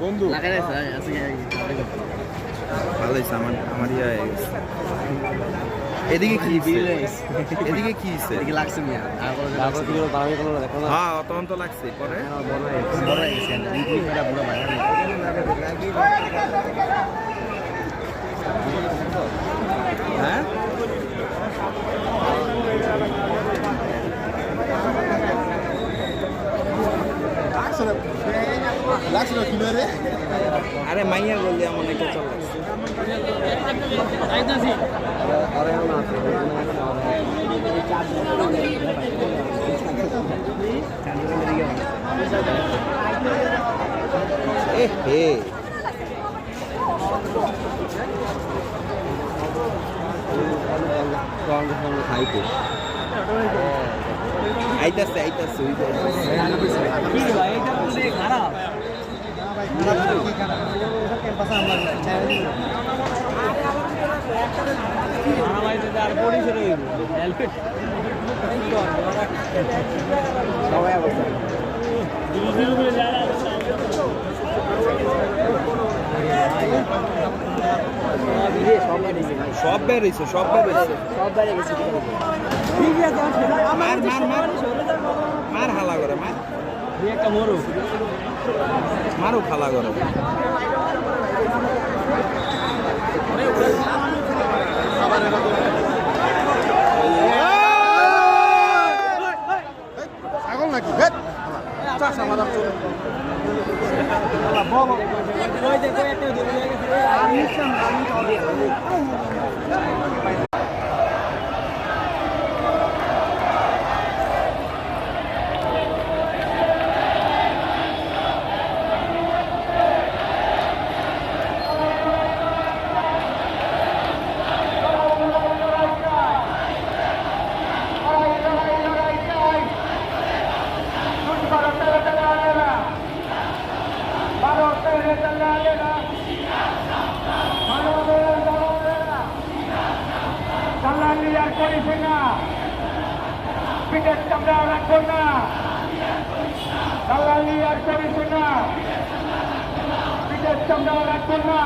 বন্ধু ভালো হয়েছে আমার ইয়ে হয়ে গেছে। এদিকে কি এদিকে কি লাগছে হ্যাঁ তখন তো লাগছে পরে হ্যাঁ আরে মাইয়া বললি আমার একটা চল আইতাছে খারাপ সব বেরিয়েছে মার হালা করে একটা মারো খালা করে ছাগল নাকি পিঠের চামড়া রাখবো না, দালালি আর করিস না, পিঠের চামড়া রাখবো না।